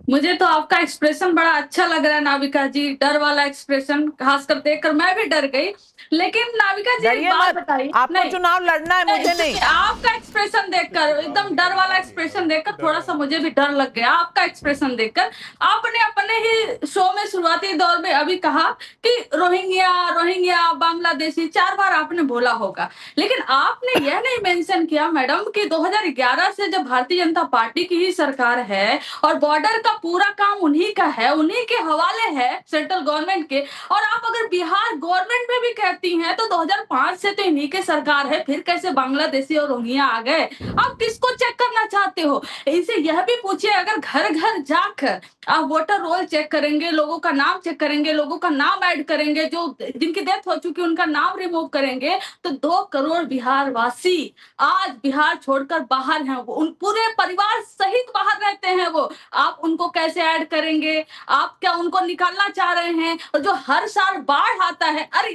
मुझे तो आपका एक्सप्रेशन बड़ा अच्छा लग रहा है नाविका जी, डर वाला एक्सप्रेशन खासकर देखकर मैं भी डर गई। लेकिन नाविका जी एक डरिए बात मत, बताइए। आपको नहीं चुनाव लड़ना है, मुझे नहीं। नहीं, आपका एक्सप्रेशन देखकर एकदम डर वाला एक्सप्रेशन देखकर थोड़ा सा मुझे भी डर लग गया आपका एक्सप्रेशन देखकर। आपने अपने ही शो में शुरुआती दौर में अभी कहा कि रोहिंग्या रोहिंग्या बांग्लादेशी 4 बार आपने बोला होगा। लेकिन आपने यह नहीं मेंशन किया मैडम कि 2011 से जब भारतीय जनता पार्टी की ही सरकार है और बॉर्डर का पूरा काम उन्हीं का है, उन्हीं के हवाले है सेंट्रल गवर्नमेंट के। और आप अगर बिहार गवर्नमेंट में भी कहती हैं तो 2005 से तो इन्हीं के सरकार है, फिर कैसे बांग्लादेशी और रोहिंग्या आ गए? आप किसको चेक करना चाहते हो? इसे यह भी पूछिए, अगर घर घर जाकर आप वोटर रोल चेक करेंगे, लोगों का नाम चेक करेंगे, लोगों का नाम ऐड करेंगे, जो जिनकी डेथ हो चुकी उनका नाम रिमूव करेंगे, तो 2 करोड़ बिहार वासी आज बिहार छोड़कर बाहर हैं। वो उन पूरे परिवार सहित बाहर रहते हैं वो। आप उनको कैसे ऐड करेंगे? आप क्या उनको निकालना चाह रहे हैं? और जो हर साल बाढ़ आता है, अरे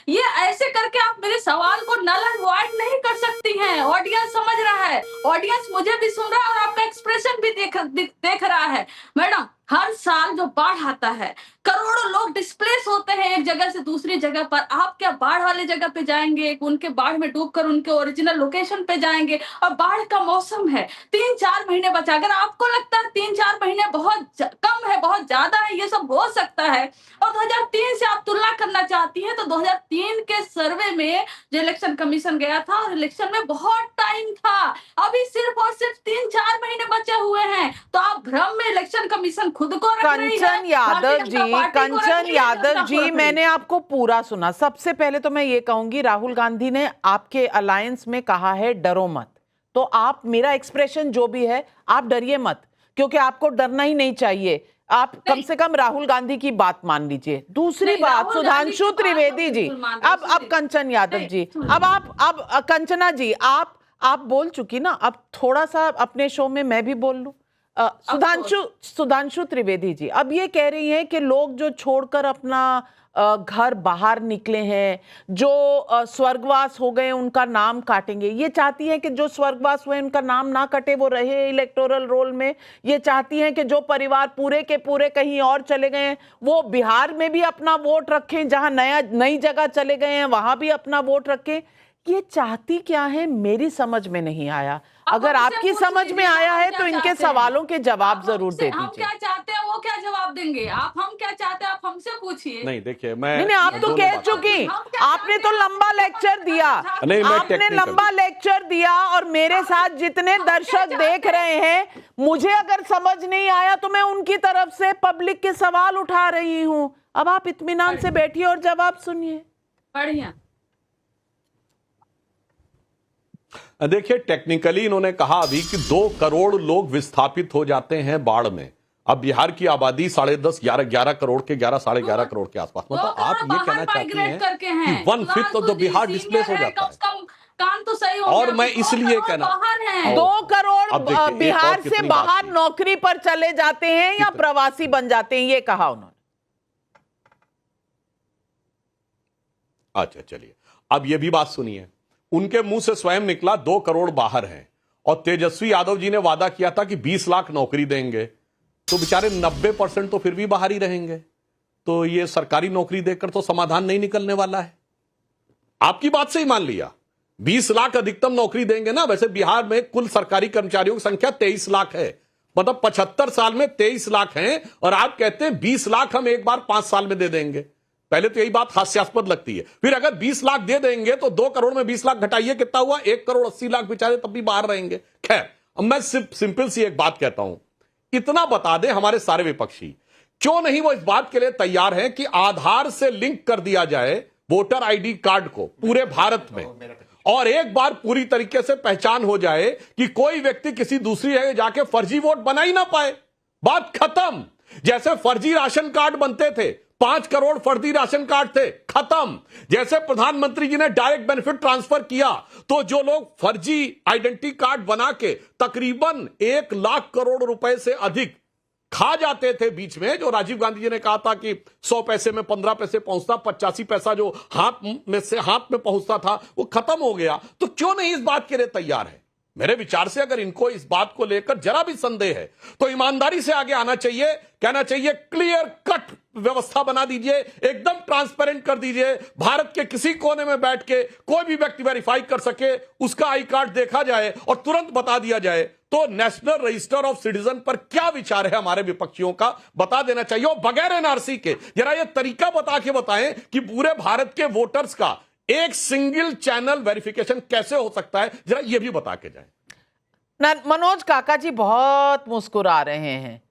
ये ऐसे करके आप मेरे सवाल को नल एंड वॉइड नहीं कर सकती हैं। ऑडियंस समझ रहा है, ऑडियंस मुझे भी सुन रहा है और आपका एक्सप्रेशन भी देख रहा है। मैडम, हर साल जो बाढ़ आता है, करोड़ों लोग डिस्प्लेस होते हैं एक जगह से दूसरी जगह पर। आप क्या बाढ़ वाले जगह पे जाएंगे? उनके बाढ़ में डूबकर उनके ओरिजिनल लोकेशन पे जाएंगे? और बाढ़ का मौसम है, 3-4 महीने बचा। अगर आपको लगता है 3-4 महीने बहुत कम है, बहुत ज्यादा है, ये सब हो सकता है, और 2003 से आप तुलना करना चाहती हैं, तो 2003 के सर्वे में जो इलेक्शन कमीशन गया था, और इलेक्शन में बहुत टाइम था। अभी सिर्फ और सिर्फ 3-4 महीने बचे हुए हैं। तो आप भ्रम में इलेक्शन कमीशन खुद को रख रही है, कंचन यादव भारतीय जनता जी, पार्टी को रख कंचन रही है, यादव जनता को जी, रख रही है। मैंने आपको पूरा सुना। सबसे पहले तो मैं ये कहूंगी, राहुल गांधी ने आपके अलायंस में कहा है डरो मत, तो आप मेरा एक्सप्रेशन जो भी है आप डरिए मत, क्योंकि आपको डरना ही नहीं चाहिए। आप कम से कम राहुल गांधी की बात मान लीजिए। दूसरी नहीं, बात, राहुल गांधी की सुधांशु बात तो त्रिवेदी जी, बिल्कुल मान रही हूँ। अब कंचन यादव नहीं, जी, सुनिए। अब कंचना जी, आप बोल चुकी ना, अब थोड़ा सा अपने शो में मैं भी बोल लूं। सुधांशु त्रिवेदी जी अब ये कह रही हैं कि लोग जो छोड़कर अपना घर बाहर निकले हैं, जो स्वर्गवास हो गए, उनका नाम काटेंगे। ये चाहती हैं कि जो स्वर्गवास हुए उनका नाम ना कटे, वो रहे इलेक्टोरल रोल में। ये चाहती हैं कि जो परिवार पूरे के पूरे कहीं और चले गए हैं वो बिहार में भी अपना वोट रखें, जहां नई जगह चले गए हैं वहां भी अपना वोट रखें। ये चाहती क्या है मेरी समझ में नहीं आया। अगर आपकी समझ में आया है तो इनके सवालों के जवाब जरूर दे हम दीजिए। क्या चाहते हैं वो क्या जवाब देंगे? आप हम क्या चाहते हैं आप हमसे पूछिए। नहीं देखिए, नहीं, आप तो कह चुकी, आपने तो लंबा लेक्चर दिया, नहीं, मैं आपने टेक्निकल लंबा लेक्चर दिया, और मेरे साथ जितने दर्शक देख रहे हैं, मुझे अगर समझ नहीं आया तो मैं उनकी तरफ से पब्लिक के सवाल उठा रही हूं। अब आप इत्मीनान से बैठिए और जवाब सुनिए। बढ़िया। देखिए, टेक्निकली इन्होंने कहा अभी कि 2 करोड़ लोग विस्थापित हो जाते हैं बाढ़ में। अब बिहार की आबादी 10.5 11 करोड़ के 11 करोड़ के आसपास। मतलब आप ये कहना चाहती हैं कि 1/5 ऑफ द बिहार डिस्प्लेस हो जाता है। काम तो सही हो और मैं इसलिए कहना, 2 करोड़ अब देखिए, एक बिहार और से कितनी बात बाहर थी। नौकरी पर चले जाते हैं या प्रवासी बन जाते हैं, ये कहा उन्होंने। अच्छा चलिए, अब ये भी बात सुनिए। उनके मुंह से स्वयं निकला 2 करोड़ बाहर हैं, और तेजस्वी यादव जी ने वादा किया था कि 20 लाख नौकरी देंगे, तो बेचारे 90% तो फिर भी बाहर ही रहेंगे। तो ये सरकारी नौकरी देकर तो समाधान नहीं निकलने वाला है। आपकी बात से ही मान लिया 20 लाख अधिकतम नौकरी देंगे ना। वैसे बिहार में कुल सरकारी कर्मचारियों की संख्या 23 लाख है, मतलब 75 साल में 23 लाख हैं, और आप कहते हैं 20 लाख हम एक बार 5 साल में दे देंगे। पहले तो यही बात हास्यास्पद लगती है। फिर अगर 20 लाख दे देंगे तो 2 करोड़ में 20 लाख घटाइए, कितना हुआ? 1 करोड़ 80 लाख बेचारे तब भी बाहर रहेंगे। खैर, अब मैं सिंपल सी एक बात कहता हूं, इतना बता दें हमारे सारे विपक्षी, क्यों नहीं वो इस बात के लिए तैयार हैं कि आधार से लिंक कर दिया जाए वोटर आईडी कार्ड को पूरे भारत में, और एक बार पूरी तरीके से पहचान हो जाए कि कोई व्यक्ति किसी दूसरी जगह जाके फर्जी वोट बना ही ना पाए। बात खत्म। जैसे फर्जी राशन कार्ड बनते थे, 5 करोड़ फर्जी राशन कार्ड थे, खत्म। जैसे प्रधानमंत्री जी ने डायरेक्ट बेनिफिट ट्रांसफर किया, तो जो लोग फर्जी आइडेंटिटी कार्ड बना के तकरीबन 1 लाख करोड़ रुपए से अधिक खा जाते थे बीच में, जो राजीव गांधी जी ने कहा था कि 100 पैसे में 15 पैसे पहुंचता, 85 पैसा जो हाथ में पहुंचता था वो खत्म हो गया। तो क्यों नहीं इस बात के लिए तैयार है? मेरे विचार से अगर इनको इस बात को लेकर जरा भी संदेह है तो ईमानदारी से आगे आना चाहिए, कहना चाहिए क्लियर कट व्यवस्था बना दीजिए, एकदम ट्रांसपेरेंट कर दीजिए, भारत के किसी कोने में बैठ के कोई भी व्यक्ति वेरीफाई कर सके, उसका आई कार्ड देखा जाए और तुरंत बता दिया जाए। तो नेशनल रजिस्टर ऑफ सिटीजन पर क्या विचार है हमारे विपक्षियों का, बता देना चाहिए। और बगैर एनआरसी के जरा ये तरीका बता के बताएं कि पूरे भारत के वोटर्स का एक सिंगल चैनल वेरिफिकेशन कैसे हो सकता है, जरा ये भी बता के जाए। मनोज काका जी बहुत मुस्कुरा रहे हैं,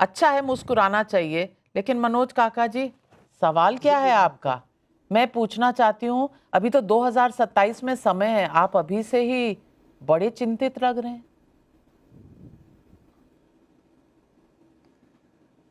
अच्छा है मुस्कुराना चाहिए, लेकिन मनोज काका जी सवाल क्या है आपका? मैं पूछना चाहती हूं, अभी तो 2027 में समय है, आप अभी से ही बड़े चिंतित लग रहे हैं।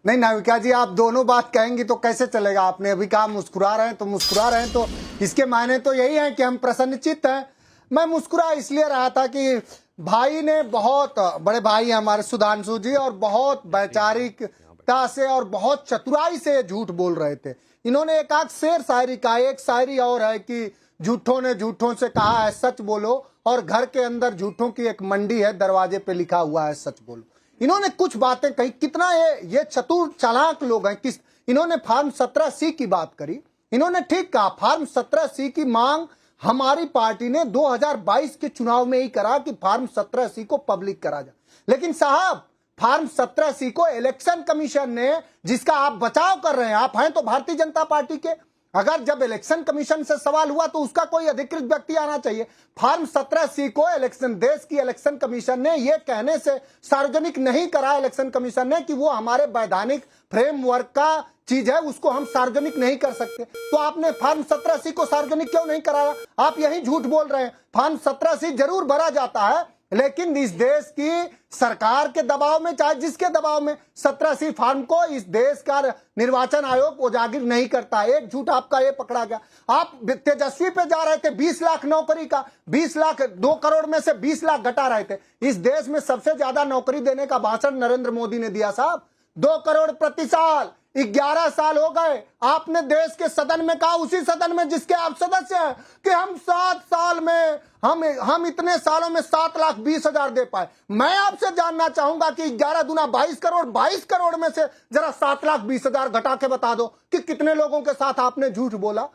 नहीं नाविका जी, आप दोनों बात कहेंगी तो कैसे चलेगा? आपने अभी कहा मुस्कुरा रहे हैं, तो मुस्कुरा रहे हैं तो इसके मायने तो यही है कि हम प्रसन्नचित्त हैं। मैं मुस्कुरा इसलिए रहा था कि भाई ने बहुत बड़े भाई हैं हमारे सुधांशु जी, और बहुत वैचारिकता से और बहुत चतुराई से झूठ बोल रहे थे। इन्होंने एक आध शेर शायरी का, एक शायरी और है कि झूठों ने झूठों से कहा है सच बोलो, और घर के अंदर झूठों की एक मंडी है, दरवाजे पे लिखा हुआ है सच बोलो। इन्होंने कुछ बातें कही, कितना ये चतुर चालाक लोग हैं। किस इन्होंने फार्म 17C की बात करी, इन्होंने ठीक कहा फार्म 17C की मांग हमारी पार्टी ने 2022 के चुनाव में ही करा कि फार्म 17C को पब्लिक करा जाए। लेकिन साहब फार्म 17C को इलेक्शन कमीशन ने, जिसका आप बचाव कर रहे हैं, आप हैं तो भारतीय जनता पार्टी के, अगर जब इलेक्शन कमीशन से सवाल हुआ तो उसका कोई अधिकृत व्यक्ति आना चाहिए। फार्म 17C को देश की इलेक्शन कमीशन ने यह कहने से सार्वजनिक नहीं करा, इलेक्शन कमीशन ने, कि वो हमारे वैधानिक फ्रेमवर्क का चीज है, उसको हम सार्वजनिक नहीं कर सकते। तो आपने फार्म 17C को सार्वजनिक क्यों नहीं कराया? आप यही झूठ बोल रहे हैं। फार्म 17C जरूर भरा जाता है, लेकिन इस देश की सरकार के दबाव में, चाहे जिसके दबाव में, 17C फार्म को इस देश का निर्वाचन आयोग उजागर नहीं करता। एक झूठ आपका ये पकड़ा गया। आप तेजस्वी पे जा रहे थे 20 लाख नौकरी का, 20 लाख 2 करोड़ में से 20 लाख घटा रहे थे। इस देश में सबसे ज्यादा नौकरी देने का भाषण नरेंद्र मोदी ने दिया साहब, 2 करोड़ प्रति साल। 11 साल हो गए, आपने देश के सदन में कहा, उसी सदन में जिसके आप सदस्य हैं, कि हम 7 साल में हम इतने सालों में 7,20,000 दे पाए। मैं आपसे जानना चाहूंगा कि 11 दूना 22 करोड़, 22 करोड़ में से जरा 7,20,000 घटा के बता दो कि कितने लोगों के साथ आपने झूठ बोला।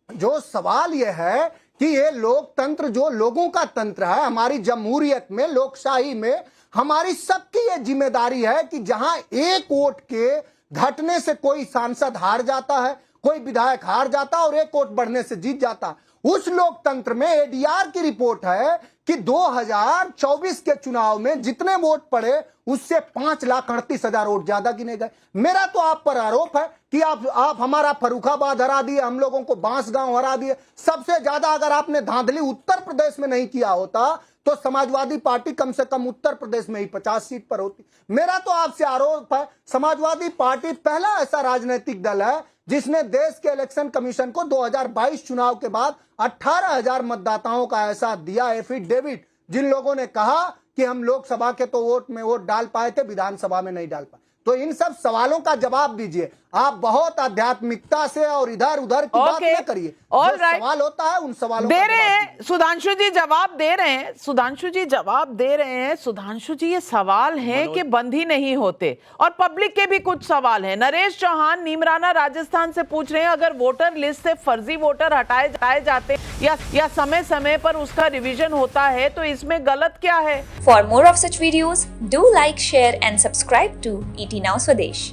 जो सवाल यह है कि ये लोकतंत्र जो लोगों का तंत्र है, हमारी जमहूरियत में, लोकशाही में हमारी सबकी ये जिम्मेदारी है कि जहां एक वोट के घटने से कोई सांसद हार जाता है, कोई विधायक हार जाता है और एक वोट बढ़ने से जीत जाता है, उस लोकतंत्र में एडीआर की रिपोर्ट है कि 2024 के चुनाव में जितने वोट पड़े उससे 5,38,000 वोट ज्यादा गिने गए। मेरा तो आप पर आरोप है कि आप हमारा फर्रुखाबाद हरा दिए, हम लोगों को बांसगांव हरा दिए। सबसे ज्यादा अगर आपने धांधली उत्तर प्रदेश में नहीं किया होता तो समाजवादी पार्टी कम से कम उत्तर प्रदेश में ही 50 सीट पर होती। मेरा तो आपसे आरोप है, समाजवादी पार्टी पहला ऐसा राजनीतिक दल है जिसने देश के इलेक्शन कमीशन को 2022 चुनाव के बाद 18,000 मतदाताओं का ऐसा दिया एफिडेविट, जिन लोगों ने कहा कि हम लोकसभा के तो वोट में वोट डाल पाए थे, विधानसभा में नहीं डाल पाए। तो इन सब सवालों का जवाब दीजिए। आप बहुत आध्यात्मिकता से और इधर उधर की बात न करिए। सवाल होता है उन सवालों दे रहे हैं सुधांशु जी, जवाब दे रहे हैं। सुधांशु जी जवाब दे रहे हैं। सुधांशु जी, ये सवाल हैं कि बंद ही नहीं होते, और पब्लिक के भी कुछ सवाल हैं। नरेश चौहान नीमराना राजस्थान से पूछ रहे हैं, अगर वोटर लिस्ट से फर्जी वोटर हटाए जाते या समय समय पर उसका रिवीजन होता है तो इसमें गलत क्या है? For more of such videos, do like, share and subscribe to ET Now Swadesh.